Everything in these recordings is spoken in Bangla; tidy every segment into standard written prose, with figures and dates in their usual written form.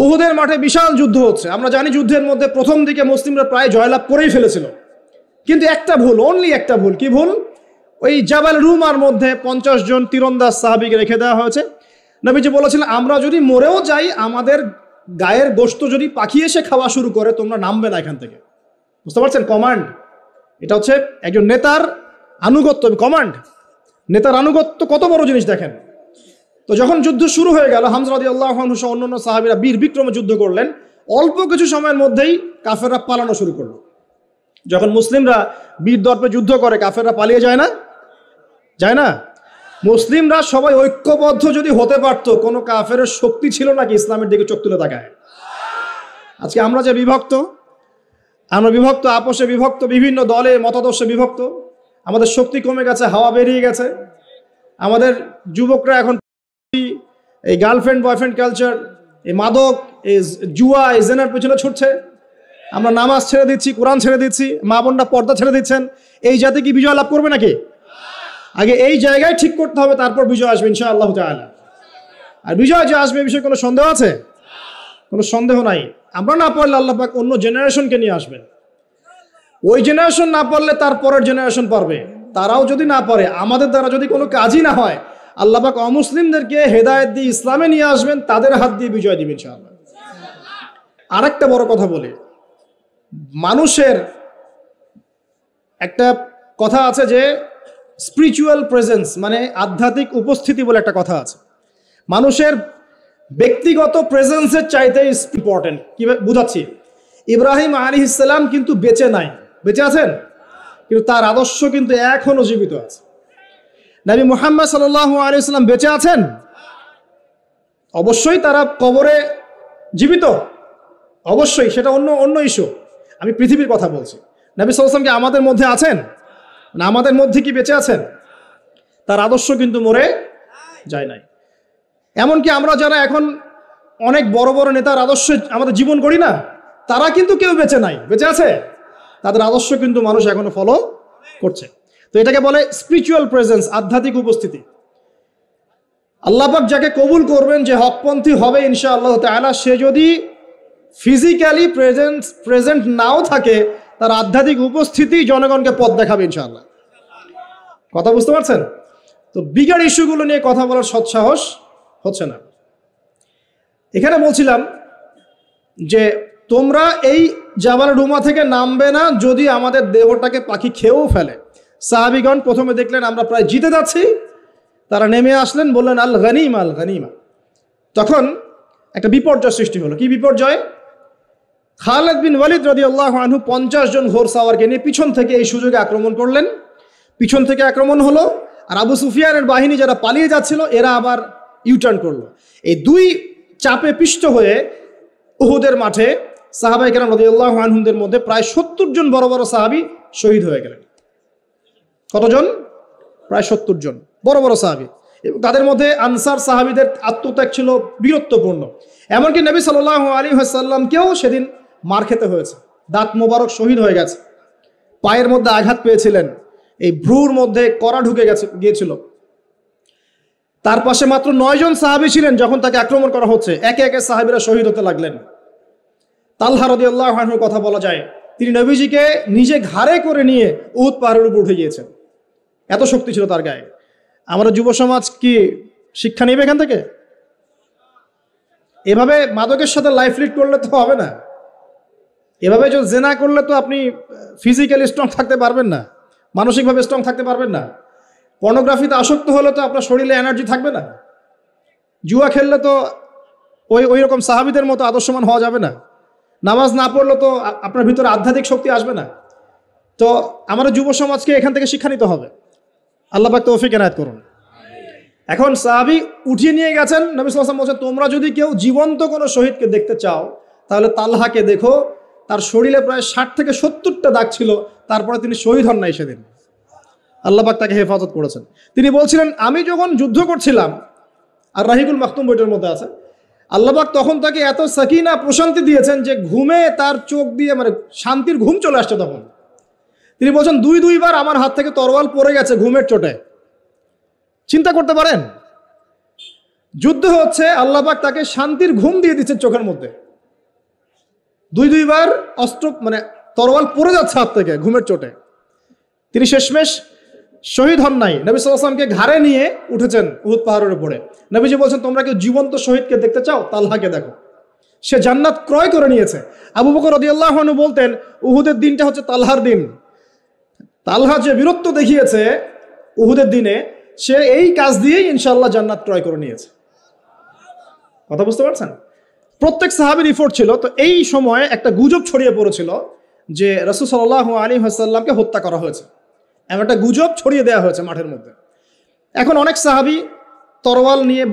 উহুদের মাঠে বিশাল যুদ্ধ হচ্ছে। আমরা জানি যুদ্ধের মধ্যে প্রথম দিকে মুসলিমরা প্রায় জয়লাভ করেই ফেলেছিল, কিন্তু একটা ভুল, অনলি একটা ভুল। কি ভুল? ওই জাবাল রুমার মধ্যে 50 জন তীরন্দাজ সাহাবীকে রেখে দেওয়া হয়েছে। নবীজি বলেছিলেন, আমরা যদি মরেও যাই, আমাদের গায়ের গোশত যদি পাখি এসে খাওয়া শুরু করে, তোমরা নামবে না এখান থেকে। বুঝতে পারছেন? কমান্ড। এটা হচ্ছে একজন নেতার আনুগত্য। কমান্ড, নেতার আনুগত্য কত বড় জিনিস দেখেন। তো যখন যুদ্ধ শুরু হয়ে গেল, হামজা রাদিয়াল্লাহু আনহু সহ অন্যান্য সাহাবীরা বীর বিক্রমে যুদ্ধ করলেন। অল্প কিছু সময়ের মধ্যেই কাফেররা পালানো শুরু করলো। যখন মুসলিমরা বীর দর্পে যুদ্ধ করে, কাফেররা পালিয়ে যায় না? যায় না? মুসলিমরা সবাই ঐক্যবদ্ধ যদি হতে পারত, কোনো কাফেরের শক্তি ছিল নাকি ইসলামের দিকে চোখ তুলে তাকায়? আজকে আমরা যে বিভক্ত, আমরা বিভক্ত, আপোষে বিভক্ত, বিভিন্ন দলে মতাদর্শে বিভক্ত, আমাদের শক্তি কমে গেছে, হাওয়া বেরিয়ে গেছে। আমাদের যুবকরা এখন এই গার্লফ্রেন্ড বয়ফ্রেন্ড কালচার, এই মাদক, এই জুয়া, এই জেনার পেছনে ছুটছে। আমরা নামাজ ছেড়ে দিচ্ছি, কোরআন ছেড়ে দিচ্ছি, মা বোনরা পর্দা ছেড়ে দিচ্ছেন। এই জাতি কি বিজয় লাভ করবে নাকি? আগে এই জায়গায় ঠিক করতে হবে, তারপর বিজয় আসবে ইনশাআল্লাহ তাআলা। আর বিজয় যে আসবে, এই বিষয়ে কোনো সন্দেহ আছে? কোনো সন্দেহ নাই। আমরা না পারলে আল্লাহ পাক অন্য জেনারেশনকে নিয়ে আসবেন। ওই জেনারেশন না পারলে তার পরের জেনারেশন পারবে। তারাও যদি না পারে, আমাদের দ্বারা যদি কোনো কাজই না হয়, আল্লাহ পাক অমুসলিমদেরকে হেদায়েত দিয়ে ইসলামে নিয়ে আসবেন, তাদের হাত দিয়ে বিজয় দিবেন ইনশাআল্লাহ। আরেকটা বড় কথা বলি, মানুষের একটা কথা আছে যে স্পিরিচুয়াল প্রেজেন্স, মানে আধ্যাত্মিক উপস্থিতি বলে একটা কথা আছে। মানুষের ব্যক্তিগত প্রেজেন্সের চাইতে ইম্পর্টেন্ট। কি বুঝাচ্ছি? ইব্রাহিম আলাইহিস সালাম কিন্তু বেঁচে নাই, বেঁচে আছেন, কিন্তু তার আদর্শ কিন্তু এখনো জীবিত আছে। নবী মুহাম্মদ সাল্লাল্লাহু আলাইহি ওয়াসাল্লাম বেঁচে আছেন? অবশ্যই তারা কবরে জীবিত, অবশ্যই, সেটা অন্য ইস্যু। আমি পৃথিবীর কথা বলছি। নবী সাল্লাল্লাহু আলাইহি ওয়াসাল্লাম কি আমাদের মধ্যে আছেন? না, আমাদের মধ্যে কি বেঁচে আছেন? তার আদর্শ কিন্তু মরে যায় নাই। এমনকি আমরা যারা এখন অনেক বড় বড় নেতার আদর্শে আমাদের জীবন করি না, তারা কিন্তু কেউ বেঁচে নাই, বেঁচে আছে। তাদের আদর্শ কিন্তু মানুষ এখনো ফলো করছে। তো এটাকে বলে স্পিরিচুয়াল প্রেজেন্স, আধ্যাত্মিক উপস্থিতি। আল্লাহ পাক যাকে কবুল করবেন, যে হকপন্থী হবে ইনশাআল্লাহ তাআলা, সে যদি ফিজিক্যালি প্রেজেন্ট নাও থাকে, তার আধ্যাত্মিক উপস্থিতি জনগণকে পথ দেখাবে ইনশাআল্লাহ। কথা বুঝতে পারছেন? তো বিগার ইস্যুগুলো নিয়ে কথা বলার সৎসাহস হচ্ছে না। এখানে বলছিলাম যে তোমরা এই জাবাল রুমা থেকে নামবে না যদি আমাদের দেহটাকে পাখি খেয়েও ফেলে। সাহাবীগণ প্রথমে দেখলেন আমরা প্রায় জিতে যাচ্ছি, তারা নেমে আসলেন, বললেন আল গনিমা, আল গনিমা। তখন একটা বিপর্যয় সৃষ্টি হলো। কি বিপর্যয়? খালিদ বিন ওয়ালিদ রাদিয়াল্লাহু আনহু 50 জন ঘোড়সাওয়ারকে নিয়ে পিছন থেকে এই সুযোগে আক্রমণ করলেন। পিছন থেকে আক্রমণ হলো, আর আবু সুফিয়ানের বাহিনী যারা পালিয়ে যাচ্ছিল, এরা আবার ইউটার্ন করলো। এই দুই চাপে পিষ্ট হয়ে উহুদের মাঠে সাহাবায়ে কেরাম রাদিয়াল্লাহু আনহুদের মধ্যে প্রায় 70 জন বড় বড় সাহাবী শহীদ হয়ে গেলেন। কতজন? প্রায় 70 জন বড় বড় সাহাবী। তাদের মধ্যে আনসার সাহাবীদের আত্মত্যাগ ছিল বীরত্বপূর্ণ। এমনকি নবী সাল্লাল্লাহু আলাইহি ওয়াসাল্লামকেও সেদিন মার খেতে হয়েছে। দাঁত মোবারক শহীদ হয়ে গেছে, পায়ের মধ্যে আঘাত পেয়েছিলেন, এই ভ্রুর মধ্যে কড়া ঢুকে গিয়েছিল। তার পাশে মাত্র 9 জন সাহাবী ছিলেন যখন তাকে আক্রমণ করা হচ্ছে। একে একে সাহাবীরা শহীদ হতে লাগলেন। তালহা রাদিয়াল্লাহু আনহুর কথা বলা যায়, তিনি নবীজিকে নিজে ঘাড়ে করে নিয়ে উহুদ পাহাড়ের উপর উঠে গিয়েছেন, এত শক্তি ছিল তার গায়ে। আমাদের যুব সমাজ কি শিক্ষা নেবে এখান থেকে? এভাবে মাদকের সাথে লাইফ লিড করলে তো হবে না। এভাবে যদি জেনা করলে তো আপনি ফিজিক্যালি স্ট্রং থাকতে পারবেন না, মানসিকভাবে স্ট্রং থাকতে পারবেন না। পর্নোগ্রাফিতে আসক্ত হলে তো আপনার শরীরে এনার্জি থাকবে না। জুয়া খেললে তো ওই রকম সাহাবীদের মতো আদর্শমান হওয়া যাবে না। নামাজ না পড়লে তো আপনার ভিতরে আধ্যাত্মিক শক্তি আসবে না। তো আমাদের যুব সমাজকে এখান থেকে শিক্ষা নিতে হবে। আল্লাহ পাক তৌফিক এনায়েত করুন। এখন সাহাবী উঠিয়ে নিয়ে গেছেন। নবী সাল্লাল্লাহু আলাইহি ওয়াসাল্লাম বলেছেন, তোমরা যদি কেউ জীবন্ত কোনো শহীদকে দেখতে চাও, তাহলে তালহাকে দেখো। তার শরীরে প্রায় 60 থেকে 70টা দাগ ছিল, তারপরে তিনি শহীদ হন নাই সেদিন। আল্লাহ পাক তাকে হেফাজত করেছেন। তিনি বলছিলেন, আমি যখন যুদ্ধ করছিলাম, আর রাহিকুল মাখতুম বইটার মধ্যে আছে, আল্লাহ পাক তখন তাকে এত সাকিনা প্রশান্তি দিয়েছেন যে ঘুমে তার চোখ দিয়ে মানে শান্তির ঘুম চলে আসছে। তখন তিনি বলছেন, দুইবার আমার হাত থেকে তরোয়াল পড়ে গেছে ঘুমের চোটে। চিন্তা করতে পারেন? যুদ্ধ হচ্ছে, আল্লাহ পাক তাকে শান্তির ঘুম দিয়ে দিচ্ছেন চোখের মধ্যে। দুইবার অস্ত্র মানে তরোয়াল পড়ে যাচ্ছে হাত থেকে ঘুমের চোটে। তিনি শেষমেশ শহীদ হন নাই। নবী সাল্লাল্লাহু আলাইহি ওয়াসাল্লামকে ঘাড়ে নিয়ে উঠেছেন উহুদ পাহাড়ের উপরে। নবীজি বলছেন, তোমরা কেউ জীবন্ত শহীদকে দেখতে চাও? তালহাকে দেখো, সে জান্নাত ক্রয় করে নিয়েছে। আবু বকর রাদিয়াল্লাহু আনহু বলতেন, উহুদের দিনটা হচ্ছে তালহার দিন। তালহা যে বীরত্ব দেখিয়েছে উহুদের দিনে, সে এই কাজ দিয়েই ইনশাআল্লাহ জান্নাত ক্রয় করে নিয়েছে। কথা বুঝতে পারছেন? প্রত্যেক সাহাবীর ইফোর্ট ছিল। তো এই সময়ে একটা গুজব ছড়িয়ে পড়েছিল যে রাসূল সাল্লাল্লাহু আলাইহি ওয়াসাল্লামকে হত্যা করা হয়েছে, এমন একটা গুজব ছড়িয়ে দেওয়া হয়েছে মাঠের মধ্যে। এখন অনেক সাহাবী তরোয়াল নিয়ে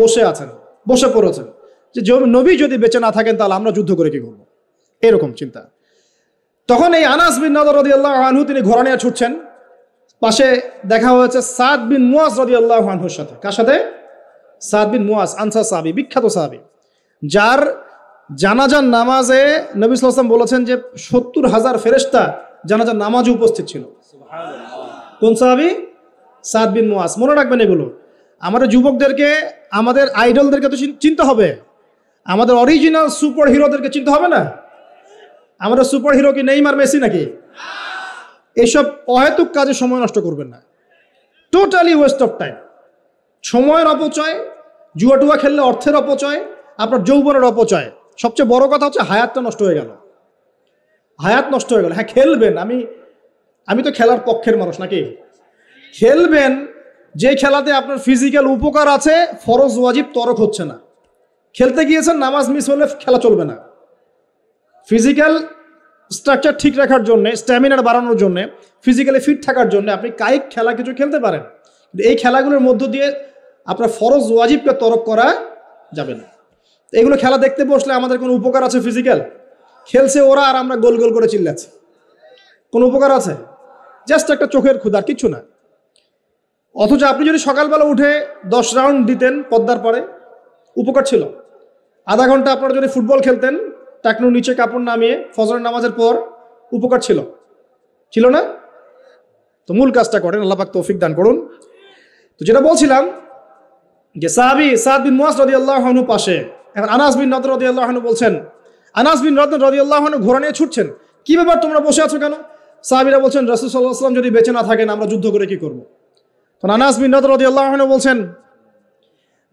বসে পড়েছেন যে নবী যদি বেঁচে না থাকেন তাহলে আমরা যুদ্ধ করে কি করবো, এরকম চিন্তা। তখন এই আনাস বিন নাদর রাদিয়াল্লাহু আনহু তিনি ঘোড়া নিয়ে ছুটছেন। পাশে দেখা হয়েছে সাদ বিন মুয়াজ রাদিয়াল্লাহু আনহুর সাথে। কার সাথে? সাদ বিন মুয়াজ, আনসার সাহাবী, বিখ্যাত সাহাবী, যার জানাজার নামাজে নবী সাল্লাল্লাহু আলাইহি ওয়াসাল্লাম বলেছেন যে 70,000 ফেরেশতা জানাজার নামাজে উপস্থিত ছিল। কোন সাহাবী? সাদ বিন মুয়াজ। মনে রাখবেন এগুলো। আমাদের যুবকদেরকে, আমাদের আইডলদেরকে তো চিনতে হবে, আমাদের অরিজিনাল সুপার হিরোদেরকে চিনতে হবে না? আমাদের সুপার হিরো কি নেইমার, মেসি নাকি? এইসব অহেতুক কাজে সময় নষ্ট করবেন না, টোটালি ওয়েস্ট অফ টাইম। সময়ের অপচয়, জুয়া টুয়া খেললে অর্থের অপচয়, আপনার যৌবনের অপচয়। সবচেয়ে বড় কথা হচ্ছে হায়াতটা নষ্ট হয়ে গেল, হায়াত নষ্ট হয়ে গেল। হ্যাঁ খেলবেন, আমি তো খেলার পক্ষের মানুষ নাকি? খেলবেন যে খেলাতে আপনার ফিজিক্যাল উপকার আছে, ফরজ ওয়াজিব তরক হচ্ছে না। খেলতে গিয়েছেন, নামাজ মিস হলে খেলা চলবে না। ফিজিক্যাল স্ট্রাকচার ঠিক রাখার জন্য, স্ট্যামিনার বাড়ানোর জন্য, ফিজিক্যালি ফিট থাকার জন্য আপনি কায়িক খেলা কিছু খেলতে পারেন, কিন্তু এই খেলাগুলোর মধ্য দিয়ে আপনার ফরজ ওয়াজিবকে তরক করা যাবে না। এগুলো খেলা দেখতে বসলে আমাদের কোনো উপকার আছে? ফিজিক্যাল খেলছে ওরা আর আমরা গোল গোল করে চিল্লাচ্ছি, কোনো উপকার আছে? জাস্ট একটা চোখের ক্ষুধার, কিচ্ছু না। অথচ আপনি যদি সকালবেলা উঠে 10 রাউন্ড দিতেন পদ্মার পাড়ে, উপকার ছিল। আধা ঘন্টা আপনারা যদি ফুটবল খেলতেন টাকনুর নিচে কাপড় নামিয়ে ফজরের নামাজের পর, উপকার ছিল না? তো মূল কাজটা করেন, আল্লাহ পাক তৌফিক দান করুন। তো যেটা বলছিলাম যে সাহাবী সাদ বিন মুয়াজ রাদিয়াল্লাহু আনহু পাশে, এখন আনাস বিন নাদর রাদিয়াল্লাহু আনহু বলছেন, আনাস বিন নাদর রাদিয়াল্লাহু আনহু ঘোড়া নিয়ে ছুটছেন। কি ব্যাপার, তোমরা বসে আছো কেন? সাহাবীরা বলছেন, রাসূল সাল্লাল্লাহু আলাইহি ওয়াসাল্লাম যদি বেঁচে না থাকেন আমরা যুদ্ধ করে কি করব? তখন আনাস বিন নাদর রাদিয়াল্লাহু আনহু বলছেন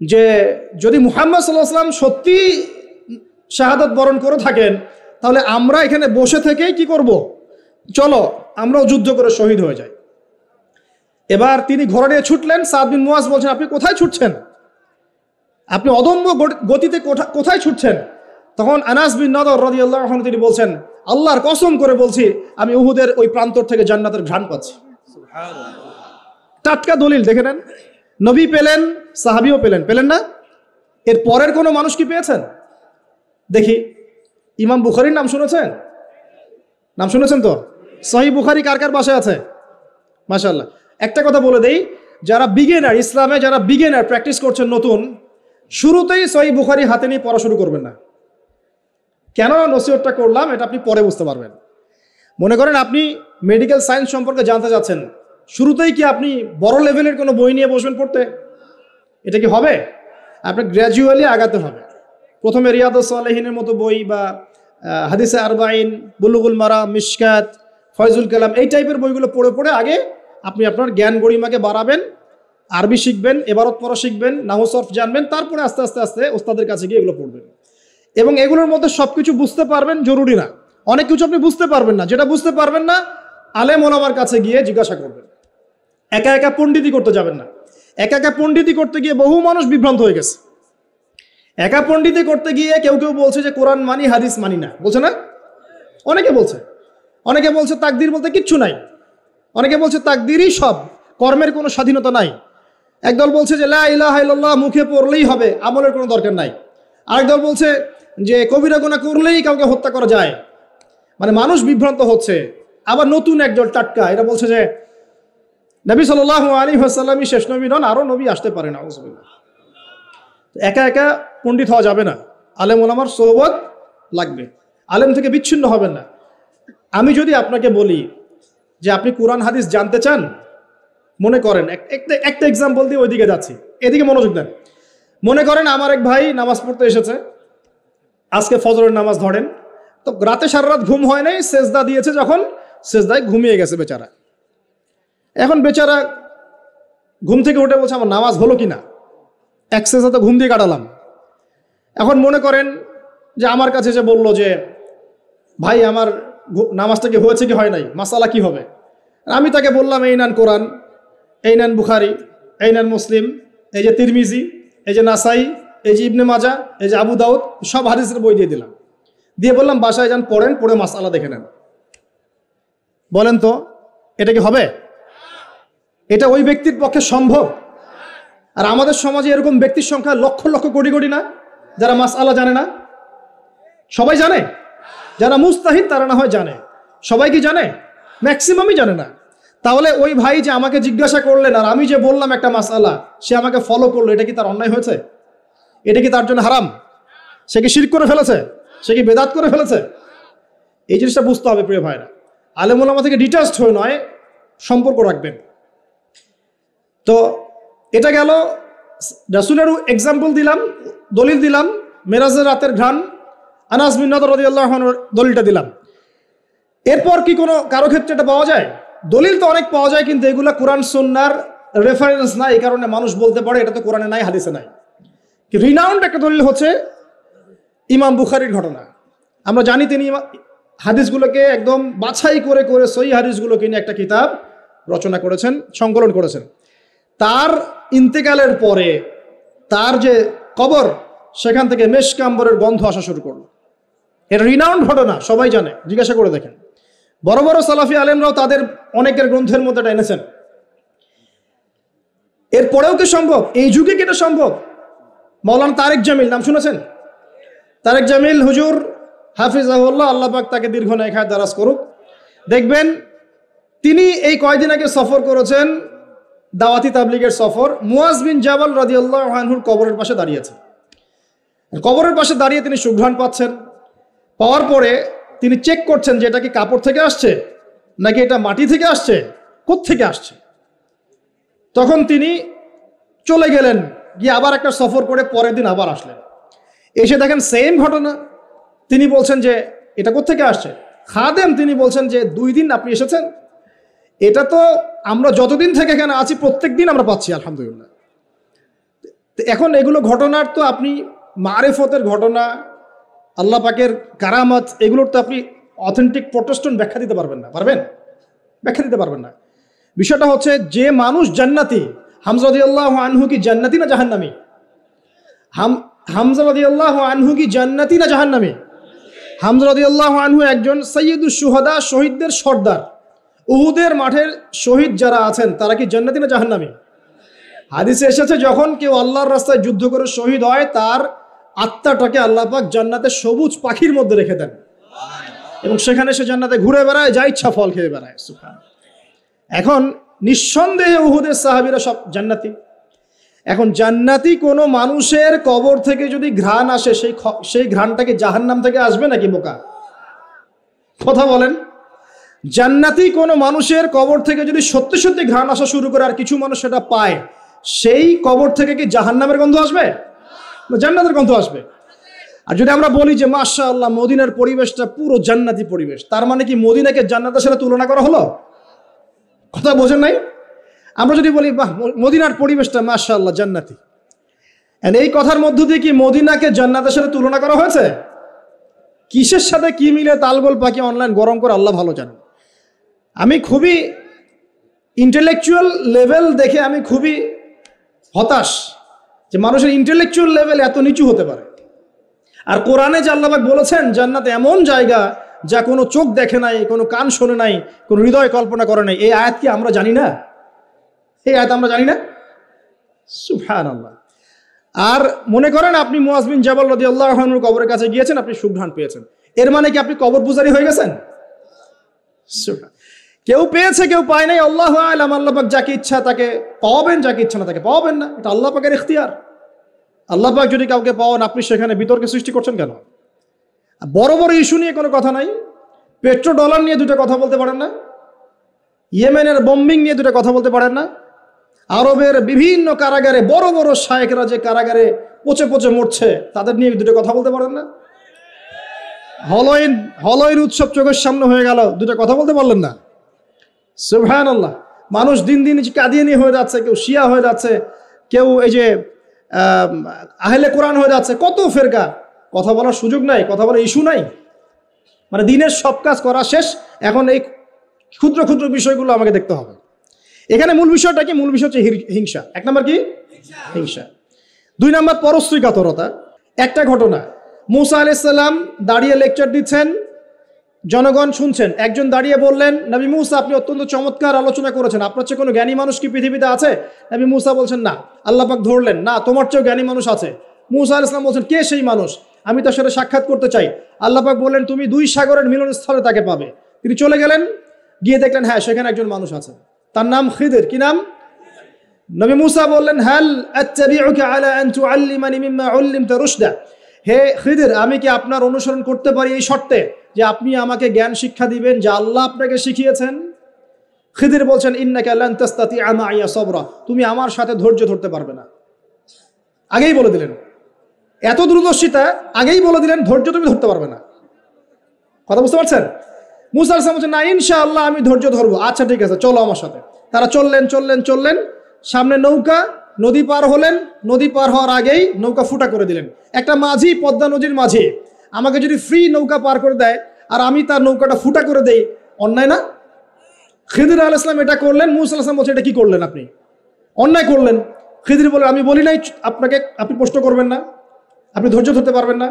যে যদি মুহাম্মদ সাল্লাল্লাহু আলাইহি ওয়াসাল্লাম সত্যি শাহাদাত বরণ করে থাকেন তাহলে আমরা এখানে বসে থেকেই কি করব? চলো আমরাও যুদ্ধ করে শহীদ হয়ে যাই। এবার তিনি ঘোড়া নিয়ে ছুটলেন। সাদ বিন মুয়াজ বলছেন, আপনি কোথায় ছুটছেন? আপনি অদম্য গতিতে কোথায় ছুটছেন? তখন আনাস বিন নাদর রাদিয়াল্লাহু আনহু তিনি বলছেন, আল্লাহর কসম করে বলছি আমি উহুদের ওই প্রান্তর থেকে জান্নাতের ঘ্রাণ পাচ্ছি। সুবহানাল্লাহ। টাটকা দলিল দেখে নেন। নবী পেলেন, সাহাবীও পেলেন না? এর পরের কোনো মানুষ কি পেয়েছেন? দেখি, ইমাম বুখারীর নাম শুনেছেন? নাম শুনেছেন তো? সহিহ বুখারী কার কার বাসায় আছে? মাশাআল্লাহ। একটা কথা বলে দেই, যারা বিগিনার, ইসলামে যারা বিগিনার প্র্যাকটিস করছেন নতুন, শুরুতেই সহিহ বুখারী হাতে নিয়ে পড়া শুরু করবেন না। কেন নসিহতটা করলাম এটা আপনি পরে বুঝতে পারবেন। মনে করেন আপনি মেডিকেল সায়েন্স সম্পর্কে জানতে যাচ্ছেন, শুরুতেই কি আপনি বড় লেভেলের কোনো বই নিয়ে বসবেন পড়তে? এটা কি হবে? আপনার গ্র্যাজুয়ালি আগাতে হবে। প্রথমে রিয়াদুস সালেহিনের মতো বই বা হাদিসে আরবাইন, বুলুগুল মারাম, মিশকাত, ফয়জুল কালাম, এই টাইপের বইগুলো পড়ে পড়ে আগে আপনি আপনার জ্ঞান গরিমাকে বাড়াবেন, আরবি শিখবেন, এবারত পড়া শিখবেন, নাহু সরফ জানবেন, তারপরে আস্তে আস্তে আস্তে ওস্তাদের কাছে গিয়ে এগুলো পড়বেন। এবং এগুলোর মধ্যে সব কিছু বুঝতে পারবেন জরুরি না, অনেক কিছু আপনি বুঝতে পারবেন না। যেটা বুঝতে পারবেন না আলেম ওলামার কাছে গিয়ে জিজ্ঞাসা করবেন। একা একা পণ্ডিতি করতে যাবেন না। একা একা পণ্ডিতি করতে গিয়ে বহু মানুষ বিভ্রান্ত হয়ে গেছে। একা পণ্ডিতি করতে গিয়ে কেউ কেউ বলছে যে কোরআন মানি, হাদিস মানি না, বলছে না? অনেকে বলছে তাকদির বলতে কিচ্ছু নাই। অনেকে বলছে তাকদিরই সব, কর্মের কোনো স্বাধীনতা নাই। একদল বলছে যে লা ইলাহা ইল্লাল্লাহ মুখে পড়লেই হবে, আমলের কোনো দরকার নাই। আরেকদল বলছে যে কবিরা গুনাহ করলেই কাউকে হত্যা করা যায়। মানে মানুষ বিভ্রান্ত হচ্ছে। আবার নতুন একদল টাটকা, এটা বলছে যে নবী সাল্লাল্লাহু আলাইহি ওয়াসাল্লামই শেষ নবী নন, আরও নবী আসতে পারে না। একা একা পণ্ডিত হওয়া যাবে না, আলেম ওলামার সোহবত লাগবে, আলেম থেকে বিচ্ছিন্ন হবেন না। আমি যদি আপনাকে বলি যে আপনি কোরআন হাদিস জানতে চান, মনে করেন একটা এক্সাম্পল দিয়ে ওইদিকে যাচ্ছি, এদিকে মনোযোগ দেন। মনে করেন আমার এক ভাই নামাজ পড়তে এসেছে, আজকে ফজরের নামাজ ধরেন, তো রাতে সারা রাত ঘুম হয় নাই, সেজদা দিয়েছে, যখন সেজদায় ঘুমিয়ে গেছে বেচারা। এখন বেচারা ঘুম থেকে উঠে বলছে আমার নামাজ হলো কিনা, এক সেজদা তো ঘুম দিয়ে কাটালাম। এখন মনে করেন যে আমার কাছে যে বলল যে ভাই আমার নামাজটা কি হয়েছে কি হয় নাই, মাসালা কি হবে। আমি তাকে বললাম এই নেন কোরআন, এই নেন বুখারি, এই নেন মুসলিম, এই যে তিরমিজি, এই যে নাসাই, এই যে ইবনে মাজা, এই যে আবু দাউদ, সব হাদিসের বই দিয়ে দিলাম, দিয়ে বললাম বাসায় যান পড়েন, পড়ে মাসালা দেখে নেন। বলেন তো এটা কি হবে? এটা ওই ব্যক্তির পক্ষে সম্ভব? আর আমাদের সমাজে এরকম ব্যক্তির সংখ্যা লক্ষ লক্ষ কোটি কোটি না, যারা মাসআলা জানে না। সবাই জানে? যারা মুস্তাহিদ তারা না হয় জানে, সবাই কি জানে? ম্যাক্সিমামই জানে না। তাহলে ওই ভাই যে আমাকে জিজ্ঞাসা করলেন আর আমি যে বললাম একটা মাসআলা, সে আমাকে ফলো করলো, এটা কি তার অন্যায় হয়েছে? এটা কি তার জন্য হারাম? সে কি শিরক করে ফেলেছে? সে কি বেদাত করে ফেলেছে? এই জিনিসটা বুঝতে হবে প্রিয় ভাইরা। আলেম ওলামা থেকে ডিটাচড হয়ে নয়, সম্পর্ক রাখবেন। তো এটা গেল, রাসূলের এক্সাম্পল দিলাম, দলিল দিলাম, মেরাজের রাতের ঘ্রাণ, আনাস বিন নাদর রাদিয়াল্লাহু আনহুর দলিলটা দিলাম। এরপর কি কোনো কারো ক্ষেত্রে এটা পাওয়া যায়? দলিল তো অনেক পাওয়া যায়, কিন্তু এগুলো কোরআন সুন্নাহর রেফারেন্স নাই, এই কারণে মানুষ বলতে পারে এটা তো কোরআনে নাই, হাদিসে নাই। রিনাউন্ড একটা দলিল হচ্ছে ইমাম বুখারীর ঘটনা। আমরা জানি তিনি হাদিসগুলোকে একদম বাছাই করে করে সহিহ হাদিসগুলোকে নিয়ে একটা কিতাব রচনা করেছেন, সংকলন করেছেন। তার ইন্তেকালের পরে তার যে কবর, সেখান থেকে মেশক আম্বরের গন্ধ আসা শুরু করলো। এটা রিনাউন্ড ঘটনা, সবাই জানে, জিজ্ঞাসা করে দেখেন। বড় বড় সালাফি আলেমরাও তাদের অনেকের গ্রন্থের মধ্যে এটা এনেছেন। এরপরেও কি সম্ভব? এই যুগে কি এটা সম্ভব? মাওলানা তারেক জামিল নাম শুনেছেন? তারেক জামিল হুজুর হাফিজাহুল্লাহ, আল্লাহ পাক তাকে দীর্ঘ নেখায় দারাজ করুক। দেখবেন তিনি এই কয়দিন আগে সফর করেছেন, দাওয়াতি তাবলিগের সফর। মুয়াজ বিন জাবাল রাদিয়াল্লাহু আনহুর কবরের পাশে দাঁড়িয়েছেন। কবরের পাশে দাঁড়িয়ে তিনি সুঘ্রাণ পাচ্ছেন। পাওয়ার পরে তিনি চেক করছেন যে এটা কি কাপড় থেকে আসছে নাকি এটা মাটি থেকে আসছে, কোত্থেকে আসছে। তখন তিনি চলে গেলেন, গিয়ে আবার একটা সফর করে পরের দিন আবার আসলেন। এসে দেখেন সেম ঘটনা। তিনি বলছেন যে এটা কোত্থেকে আসছে। খাদেম তিনি বলছেন যে 2 দিন আপনি এসেছেন, এটা তো আমরা যতদিন থেকে এখানে আছি প্রত্যেক দিন আমরা পাচ্ছি, আলহামদুলিল্লাহ। এখন এগুলো ঘটনার তো আপনি মারেফতের ঘটনা, আল্লাহ পাকের কারামত, এগুলোর তো আপনি অথেন্টিক প্রোটেস্ট্যান্ট ব্যাখ্যা দিতে পারবেন না। পারবেন? ব্যাখ্যা দিতে পারবেন না। বিষয়টা হচ্ছে যে মানুষ জান্নাতি, হামজা রাদিয়াল্লাহু আনহু কি জান্নাতি না জাহান্নামী? হামজা রাদিয়াল্লাহু আনহু কি জান্নাতি না জাহান্নামী? হামজা রাদিয়াল্লাহু আনহু একজন সাইয়্যিদুশ শুহাদা, শহীদদের সর্দার। উহুদের মাঠের শহীদ যারা আছেন তারা কি জান্নাতি না জাহান্নামী? হাদিসে এসেছে যখন কেউ আল্লাহর রাস্তায় যুদ্ধ করে শহীদ হয়, তার আত্মাটাকে আল্লাহ পাক জান্নাতের সবুজ পাখির মধ্যে রেখে দেন এবং সেখানে সে জান্নাতে ঘুরে বেড়ায়, যা ইচ্ছা ফল খেয়ে বেড়ায়। সুবহান। এখন নিঃসন্দেহে উহুদের সাহাবীরা সব জান্নাতি। এখন জান্নাতি কোনো মানুষের কবর থেকে যদি ঘ্রাণ আসে, সেই ঘ্রাণটাকে জাহান্নাম থেকে আসবে নাকি বোকা? কথা বলেন। জান্নাতি কোনো মানুষের কবর থেকে যদি সত্যি সত্যি ঘ্রাণ আসা শুরু করে আর কিছু মানুষ সেটা পায়, সেই কবর থেকে কি জাহান্নামের গন্ধ আসবে না জান্নাতের গন্ধ আসবে? আর যদি আমরা বলি যে মাশাআল্লাহ মদিনার পরিবেশটা পুরো জান্নাতি পরিবেশ, তার মানে কি মদিনাকে জান্নাতের সাথে তুলনা করা হলো? কথা বোঝেন নাই? আমরা যদি বলি বাহ মদিনার পরিবেশটা মাশাআল্লাহ জান্নাতি, এই কথার মধ্য দিয়ে কি মদিনাকে জান্নাতের সাথে তুলনা করা হয়েছে? কিসের সাথে কি মিলে তালগোল পাখি অনলাইন গরম করে আল্লাহ ভালো জানেন। আমি খুবই ইন্টেলেকচুয়াল লেভেল দেখে আমি খুবই হতাশ যে মানুষের ইন্টেলেকচুয়াল লেভেল এত নিচু হতে পারে। আর কোরআনে যে আল্লাহ পাক বলেছেন জান্নাত এমন জায়গা যা কোনো চোখ দেখে নাই, কোনো কান শোনে নাই, কোনো হৃদয় কল্পনা করে নাই, এই আয়াত কি আমরা জানি না? এই আয়াত আমরা জানি না? সুবহানাল্লাহ। আর মনে করেন আপনি মুয়াজ বিন জাবাল রাদিয়াল্লাহু আনহুর কবরের কাছে গিয়েছেন, আপনি সুঘ্রাণ পেয়েছেন, এর মানে কি আপনি কবর পূজারী হয়ে গেছেন? কেউ পেয়েছে কেউ পায় নাই, আল্লাহু আ'লাম। আল্লাহ পাক যাকে ইচ্ছা তাকে পাওয়াবেন, যাকে ইচ্ছা না তাকে পাওয়াবেন না, এটা আল্লাহ পাকের ইখতিয়ার। আল্লাহ পাক যদি কাউকে পাওয়ান, আপনি সেখানে বিতর্কের সৃষ্টি করছেন কেন? বড় বড় ইস্যু নিয়ে কোনো কথা নাই, পেট্রো ডলার নিয়ে দুটো কথা বলতে পারেন না, ইয়েমেনের বম্বিং নিয়ে দুটো কথা বলতে পারেন না, আরবের বিভিন্ন কারাগারে বড় বড় শায়েখরা যে কারাগারে পচে পচে মরছে, তাদের নিয়ে দুটো কথা বলতে পারেন না? হলইন উৎসব চোখের সামনে হয়ে গেল, দুটো কথা বলতে পারলেন না? সুবহানাল্লাহ। মানুষ দিন দিন কাদিয়ানি হয়ে যাচ্ছে, কেউ শিয়া হয়ে যাচ্ছে, কেউ এই যে আহলে কোরআন হয়ে যাচ্ছে, কত ফেরকা। কথা বলার সুযোগ নাই, কথা বলার ইস্যু নাই। মানে দিনের সব কাজ করা শেষ, এখন এই ক্ষুদ্র ক্ষুদ্র বিষয়গুলো আমাকে দেখতে হবে। এখানে মূল বিষয়টা কি? মূল বিষয় হচ্ছে হিংসা। এক নম্বর কি? হিংসা। 2 নম্বর পরশ্রীকাতরতা। একটা ঘটনা, মুসা আলাইহিস সালাম দাঁড়িয়ে লেকচার দিচ্ছেন, জনগণ শুনছেন। একজন দাঁড়িয়ে বললেন, নবী মুসা আপনি অত্যন্ত চমৎকার আলোচনা করেছেন, আপনার চেয়ে কোনো জ্ঞানী মানুষ কি পৃথিবীতে আছে? নবী মুসা বলছেন না। আল্লাহ পাক ধরলেন, না তোমার চেয়েও জ্ঞানী মানুষ আছে। মুসা আলাইহিস সালাম বলছেন, কে সেই মানুষ? আমি তার সাথে সাক্ষাৎ করতে চাই। আল্লাহ পাক বললেন, তুমি 2 সাগরের মিলনস্থলে তাকে পাবে। তিনি চলে গেলেন, গিয়ে দেখলেন হ্যাঁ সেখানে একজন মানুষ আছে, তার নাম খিদির। কি নাম? নবী মুসা বললেন, হাল আত্তাবিউকা আলা আন তুআল্লিমানি মিম্মা উল্লিমতা রুশদা। হে খিদির, আমি কি আপনার অনুসরণ করতে পারি এই শর্তে যে আপনি আমাকে জ্ঞান শিক্ষা দিবেন যা আল্লাহ আপনাকে শিখিয়েছেন? খিদির বলছেন, ইন্নাকা লান তাস্তাতিআ মাইয়া সাবরা, তুমি আমার সাথে ধৈর্য ধরতে পারবে না। আগেই বলে দিলেন, এত দূরদর্শিতা, আগেই বলে দিলেন ধৈর্য তুমি ধরতে পারবে না। কথা বুঝতে পারছেন? মুসা আলাইহিস সালাম বলছেন, না ইনশাআল্লাহ আমি ধৈর্য ধরবো। আচ্ছা ঠিক আছে, চলো আমার সাথে। তারা চললেন, সামনে নৌকা, নদী পার হলেন। নদী পার হওয়ার আগেই নৌকা ফুটা করে দিলেন। একটা মাঝি, পদ্মা নদীর মাঝি আমাকে যদি ফ্রি নৌকা পার করে দেয় আর আমি তার নৌকাটা ফুটা করে দেই, অন্যায় না? খিদির আলাইহিস সালাম এটা করলেন। মুসা আলাইহিস সালাম বলছে, এটা কি করলেন আপনি? অন্যায় করলেন। খিদির বলে, আমি বলি নাই আপনাকে আপনি প্রশ্ন করবেন না, আপনি ধৈর্য ধরতে পারবেন না?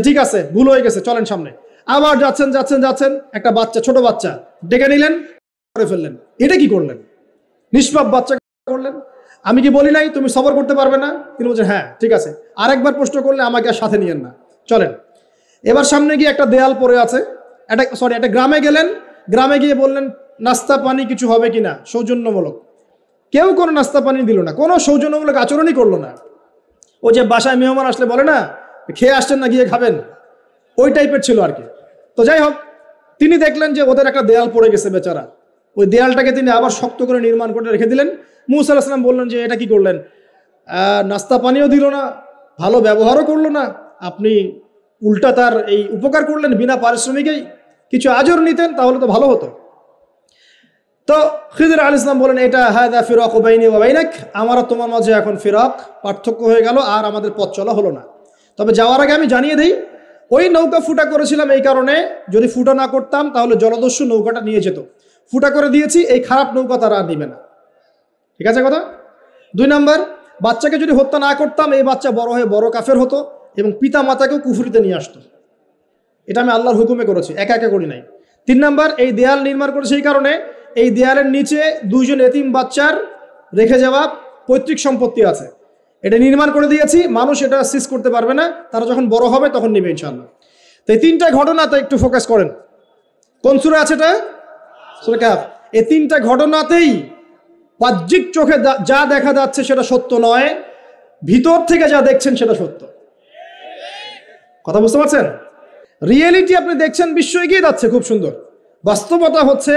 ঠিক আছে, ভুল হয়ে গেছে, চলেন সামনে। আবার যাচ্ছেন, একটা বাচ্চা, ছোট বাচ্চা ডেকে নিলেন, করে ফেললেন। এটা কি করলেন? নিষ্পাপ বাচ্চা করলেন। আমি কি বলি নাই তুমি সবর করতে পারবে না? তিনি বলছেন, হ্যাঁ ঠিক আছে, আরেকবার প্রশ্ন করলে আমাকে আর সাথে নিয়েন না, চলেন। এবার সামনে গিয়ে একটা দেয়াল পড়ে আছে, একটা গ্রামে গেলেন। গ্রামে গিয়ে বললেন, নাস্তা পানি কিছু হবে কিনা, সৌজন্যমূলক। কেউ কোনো নাস্তা পানি দিল না, কোনো সৌজন্যমূলক আচরণই করলো না। ও যে বাসায় মেহমান আসলে বলে না, খেয়ে আসছেন না গিয়ে খাবেন, ওই টাইপের ছিল আর কি। তো যাই হোক, তিনি দেখলেন যে ওদের একটা দেয়াল পড়ে গেছে বেচারা, ওই দেয়ালটাকে তিনি আবার শক্ত করে নির্মাণ করে রেখে দিলেন। মুসা আলাইহিস সালাম বললেন যে এটা কি করলেন? নাস্তা পানিও দিল না, ভালো ব্যবহারও করলো না, আপনি উল্টা তার এই উপকার করলেন বিনা পারিশ্রমিকেই। কিছু আজর নিতেন তাহলে তো ভালো হতো। তো খিদির আলাইহিস সালাম বলেন, এটা হাদা ফিরাকু বাইনি ওয়া বাইনাক, আমার আর তোমার মাঝে এখন ফিরাক, পার্থক্য হয়ে গেল, আর আমাদের পথ চলা হলো না। তবে যাওয়ার আগে আমি জানিয়ে দিই, ওই নৌকা ফুটা করেছিলাম এই কারণে, যদি ফুটা না করতাম তাহলে জলদস্যু নৌকাটা নিয়ে যেত। ফুটা করে দিয়েছি, এই খারাপ নৌকা তারা আর নিবে না। ঠিক আছে কথা? 2 নম্বর, বাচ্চাকে যদি হত্যা না করতাম, এই বাচ্চা বড় হয়ে বড় কাফের হতো এবং পিতা মাতাকেও কুফরিতে নিয়ে আসতো। এটা আমি আল্লাহর হুকুমে করেছি, একা একা করি নাই। 3 নম্বর, এই দেয়াল নির্মাণ করেছে এই কারণে, এই দেয়ালের নিচে 2 জন এতিম বাচ্চার রেখে যাওয়া পৈতৃক সম্পত্তি আছে, এটা নির্মাণ করে দিয়েছি, মানুষ এটা সিজ করতে পারবে না, তারা যখন বড় হবে তখন নেবে ইনশাআল্লাহ। তো এই 3টা ঘটনাতে একটু ফোকাস করেন। কোন সূরা আছে এটা? সূরা কাহফ। এই 3টা ঘটনাতেই বাহ্যিক চোখে যা দেখা যাচ্ছে সেটা সত্য নয়, ভিতর থেকে যা দেখছেন সেটা সত্য। কথা বুঝতে পারছেন? রিয়েলিটি আপনি দেখছেন বিশ্ব এগিয়ে যাচ্ছে, খুব সুন্দর। বাস্তবতা হচ্ছে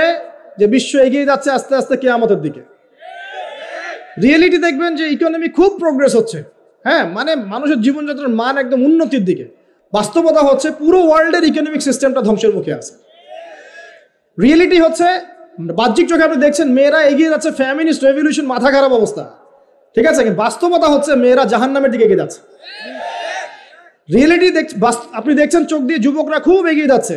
যে বিশ্ব এগিয়ে যাচ্ছে আস্তে আস্তে কিয়ামতের দিকে। রিয়েলিটি দেখবেন যে ইকোনমি খুব প্রোগ্রেস হচ্ছে, হ্যাঁ, মানে মানুষের জীবনযাত্রার মান একদম উন্নতির দিকে। বাস্তবতা হচ্ছে পুরো ওয়ার্ল্ডের ইকোনমিক সিস্টেমটা ধ্বংসের মুখে আছে। রিয়েলিটি হচ্ছে বাহ্যিক চোখে আপনি দেখছেন মেয়েরা এগিয়ে যাচ্ছে, ফ্যামিনিস্ট রেভলিউশন, মাথা খারাপ অবস্থা, ঠিক আছে, কিন্তু বাস্তবতা হচ্ছে মেয়েরা জাহান্নামের দিকে এগিয়ে যাচ্ছে। রিয়েলিটি আপনি দেখছেন চোখ দিয়ে যুবকরা খুব এগিয়ে যাচ্ছে,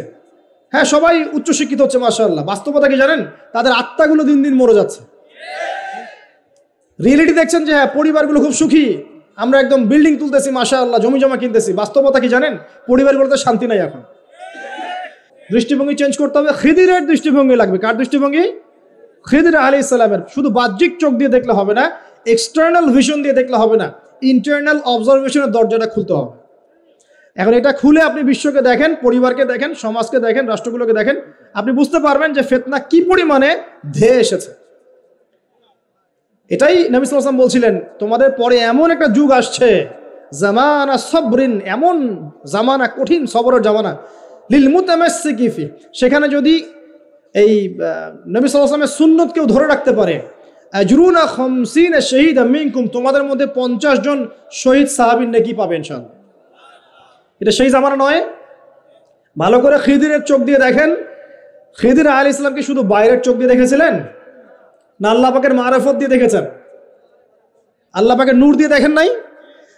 হ্যাঁ সবাই উচ্চশিক্ষিত হচ্ছে মাশাআল্লাহ। বাস্তবতা কি জানেন? তাদের আত্মাগুলো দিন দিন মরে যাচ্ছে। রিয়েলিটি দেখছেন যে হ্যাঁ পরিবারগুলো খুব সুখী, আমরা একদম বিল্ডিং তুলতেছি মাশাআল্লাহ, জমি জমা কিনতেছি। বাস্তবতা কি জানেন? পরিবারগুলোতে শান্তি নাই। এখন দৃষ্টিভঙ্গি চেঞ্জ করতে হবে, খিদিরের দৃষ্টিভঙ্গি লাগবে। কার দৃষ্টিভঙ্গি? খিদির আলাইহিস সালামের। শুধু বাহ্যিক চোখ দিয়ে দেখলে হবে না, এক্সটার্নাল ভিশন দিয়ে দেখলে হবে না, ইন্টারনাল অবজারভেশনের দরজাটা খুলতে হবে। এখন এটা খুলে আপনি বিশ্বকে দেখেন, পরিবারকে দেখেন, সমাজকে দেখেন, রাষ্ট্রগুলোকে দেখেন, আপনি বুঝতে পারবেন যে ফিতনা কি পরিমাণে ধেয়ে এসেছে। এটাই নবী সাল্লাল্লাহু আলাইহি ওয়াসাল্লাম বলছিলেন, তোমাদের পরে এমন একটা যুগ আসছে, জামানা সবরিন, এমন জামানা, কঠিন সবরের জামানা, লিল মুতামাসসিকি ফি, সেখানে যদি এই নবী সাল্লাল্লাহু আলাইহি ওয়াসাল্লামের সুন্নত কেউ ধরে রাখতে পারে, আজরুনা খামসিনা শাহীদাম মিনকুম, তোমাদের মধ্যে 50 জন শহীদ সাহাবীর নেকি পাবে ইনশাআল্লাহ। এটা সেই জামানা নয়। ভালো করে খিদিরের চোখ দিয়ে দেখেন, খিদির আলাইহিস সালামকে শুধু বাইরের চোখ দিয়ে দেখেছিলেন না আল্লাহ পাকের মারিফত দিয়ে দেখেছেন? আল্লাহ পাকের নূর দিয়ে দেখেন নাই?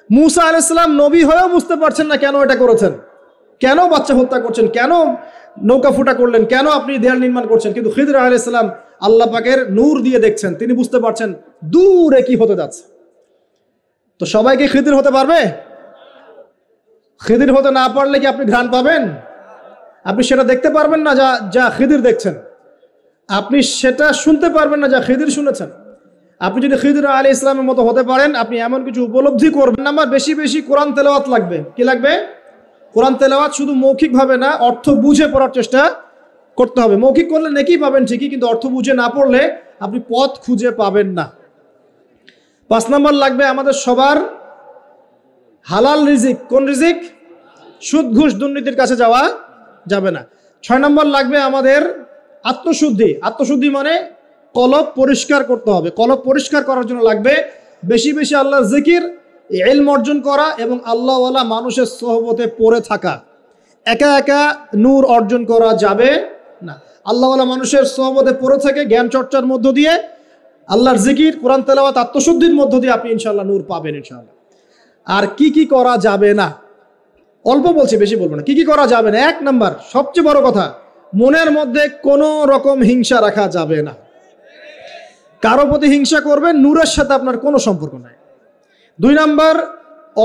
মুসা আলাইহিস সালাম নবী হয়েও বুঝতে পারছেন না কেন এটা করেছেন, কেন বাচ্চা হত্যা করছেন, কেন নৌকা ফুটা করলেন, কেন আপনি দেয়াল নির্মাণ করছেন, কিন্তু খিদির আলাইহিস সালাম আল্লাহ পাকের নূর দিয়ে দেখছেন, তিনি বুঝতে পারছেন দূরে কি হতে যাচ্ছে। তো সবাইকে খিদির হতে পারবে? খিদির হতে না পারলে কি আপনি ঘ্রাণ পাবেন? আপনি সেটা দেখতে পারবেন না যা যা খিদির দেখছেন, আপনি সেটা শুনতে পারবেন না যা খিদির শুনেছেন। আপনি যদি খিদির আলাইহিস সালামের মতো হতে পারেন, আপনি এমন কিছু উপলব্ধি করবেন। আমার বেশি বেশি কোরআন তেলাওয়াত লাগবে। কি লাগবে? কোরআন তেলাওয়াত শুধু মৌখিকভাবে না, অর্থ বুঝে পড়ার চেষ্টা করতে হবে। মৌখিক করলে নেকি পাবেন ঠিকই, কিন্তু অর্থ বুঝে না পড়লে আপনি পথ খুঁজে পাবেন না। 5 নম্বর লাগবে আমাদের সবার হালাল রিজিক। কোন রিজিক? সুদ ঘুষ দুর্নীতির কাছে যাওয়া যাবে না। 6 নম্বর লাগবে আমাদের আত্মশুদ্ধি। আত্মশুদ্ধি মানে কলব পরিষ্কার করতে হবে। কলব পরিষ্কার করার জন্য লাগবে বেশি বেশি আল্লাহর জিকির, ইলম অর্জন করা এবং আল্লাহওয়ালা মানুষের সোহবতে পড়ে থাকা। একা একা নূর অর্জন করা যাবে না। আল্লাহওয়ালা মানুষের সোহবতে পড়ে থেকে জ্ঞান চর্চার মধ্য দিয়ে, আল্লাহর জিকির, কোরআন তেলাওয়াত, আত্মশুদ্ধির মধ্য দিয়ে আপনি ইনশাআল্লাহ নূর পাবেন ইনশাআল্লাহ। আর কি কি করা যাবে না? অল্প বলছি, বেশি বলবো না। কি কি করা যাবে না? 1 নম্বর, সবচেয়ে বড় কথা, মনের মধ্যে কোনো রকম হিংসা রাখা যাবে না। কারো প্রতি হিংসা করবেন, নূরের সাথে আপনার কোনো সম্পর্ক নাই। 2 নম্বর,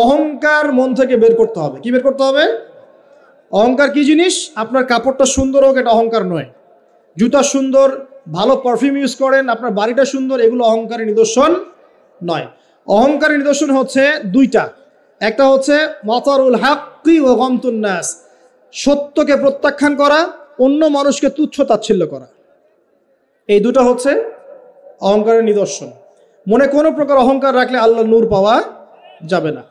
অহংকার মন থেকে বের করতে হবে। কি বের করতে হবে? অহংকার কি জিনিস? আপনার কাপড়টা সুন্দর হোক, এটা অহংকার নয়। জুতা সুন্দর, ভালো পারফিউম ইউজ করেন, আপনার বাড়িটা সুন্দর, এগুলো অহংকারের নিদর্শন নয়। অহংকারের নিদর্শন হচ্ছে 2টা। একটা হচ্ছে মাতারুল হাক্কি ওয়া গামতুন নাস, সত্যকে প্রত্যাখ্যান করা, অন্য মানুষকে তুচ্ছ তাচ্ছিল্য করা। এই 2টা হচ্ছে অহংকারের নিদর্শন। মনে কোনো প্রকার অহংকার রাখলে আল্লাহর নূর পাওয়া যাবে না।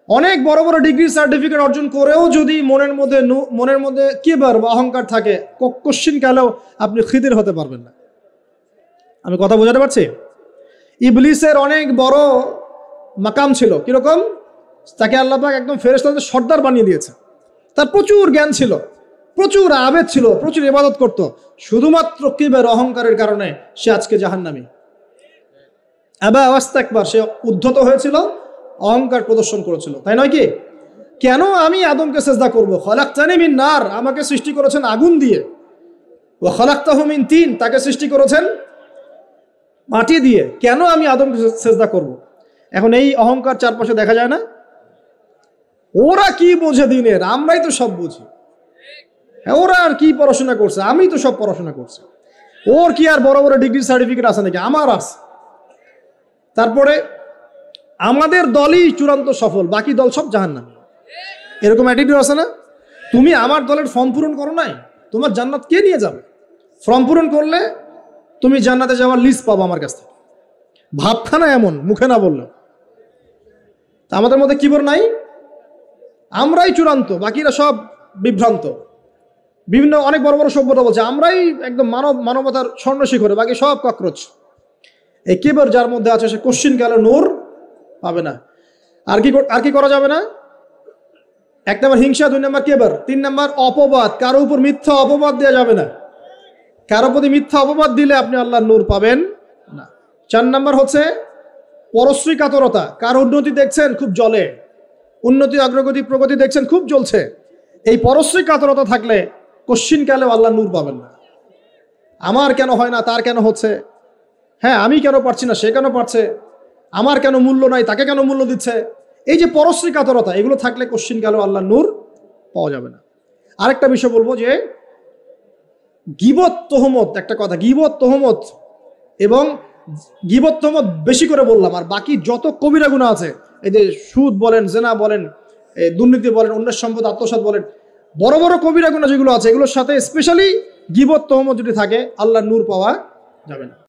অনেক বড় বড় ডিগ্রি সার্টিফিকেট অর্জন করেও যদি মনের মধ্যে কিবার বা অহংকার থাকে, কোশ্চিন কালেও আপনি খিদির হতে পারবেন না। আমি কথা বোঝাতে পারছি? ইবলিসের অনেক বড় মাকাম ছিল। কিরকম? তাকে আল্লাহ পাক একদম ফেরেশতাদের সর্দার বানিয়ে দিয়েছে। তার প্রচুর জ্ঞান ছিল, প্রচুর আবেদ ছিল, প্রচুর ইবাদত করত। শুধুমাত্র কিবার, অহংকারের কারণে সে আজকে জাহান্নামী। আবা ওয়াস্তাকবার, সে উদ্ধত হয়েছিল, অহংকার প্রদর্শন করেছিল। তাই নয় কি? কেন আমি আদমকে সিজদা করব? খলাকতানি মিন নার, আমাকে সৃষ্টি করেছেন আগুন দিয়ে। ওয়া খলাকতাহু মিন তিন, তাকে সৃষ্টি করেছেন মাটি দিয়ে। কেন আমি আদমকে সিজদা করব? এখন এই অহংকার চারপাশে দেখা যায় না? ওরা কি বোঝে দিনের, আমরাই তো সব বুঝি। ওরা আর কি পড়াশোনা করছে, আমি তো সব পড়াশোনা করছি। ওর কি আর বড় বড় ডিগ্রি সার্টিফিকেট আছে নাকি? আমার আছে। তারপরে আমাদের দলই চূড়ান্ত সফল, বাকি দল সব জাহান্নামী। এরকম অ্যাটিটিউড আছে না? তুমি আমার দলের ফর্ম পূরণ করো নাই, তোমার জান্নাত কে নিয়ে যাবে? ফর্ম পূরণ করলে তুমি জান্নাতে যাওয়ার লিস্ট পাবো আমার কাছ থেকে। ভাবখানা এমন, মুখে না বললেও। তা আমাদের মধ্যে কিবর নাই, আমরাই চূড়ান্ত, বাকিরা সব বিভ্রান্ত। বিভিন্ন অনেক বড় বড় সভ্যতা বলছে আমরাই একদম মানবতার স্বর্ণ শিখরে, বাকি সব ককরোচ। এই কিবর যার মধ্যে আছে সে কোশ্চিন কালে নূর পাবে না। আর কি করা যাবে না? 1 নম্বর হিংসা, 2 নম্বর কিবর, 3 নম্বর অপবাদ। কারো উপর মিথ্যা অপবাদ দেওয়া যাবে না। কারো প্রতি মিথ্যা অপবাদ দিলে আপনি আল্লাহর নূর পাবেন না। 4 নম্বর হচ্ছে পরশ্রী কাতরতা। কারো উন্নতি দেখছেন খুব জ্বলে, উন্নতি অগ্রগতি প্রগতি দেখছেন খুব জ্বলছে, এই পরশ্রী কাতরতা থাকলে কোশ্চিন কালেও আল্লাহর নূর পাবেন না। আমার কেন হয় না, তার কেন হচ্ছে, হ্যাঁ আমি কেন পারছি না, সে কেন পারছে, আমার কেন মূল্য নাই, তাকে কেন মূল্য দিচ্ছে, এই যে পরশ্রী কাতরতা, এগুলো থাকলে কোশ্চিন কালেও আল্লাহর নূর পাওয়া যাবে না। আরেকটা বিষয় বলবো যে গীবত তহমত, একটা কথা, গীবত তহমত এবং গীবত তহমত বেশি করে বললাম, আর বাকি যত কবিরা গুনাহ আছে, এই যে সুদ বলেন, জেনা বলেন, দুর্নীতি বলেন, অন্যের সম্পদ আত্মসাৎ বলেন, বড় বড় কবিরা গুনাহ যেগুলো আছে, এগুলোর সাথে স্পেশালি গীবত তহমত যদি থাকে, আল্লাহর নূর পাওয়া যাবে না।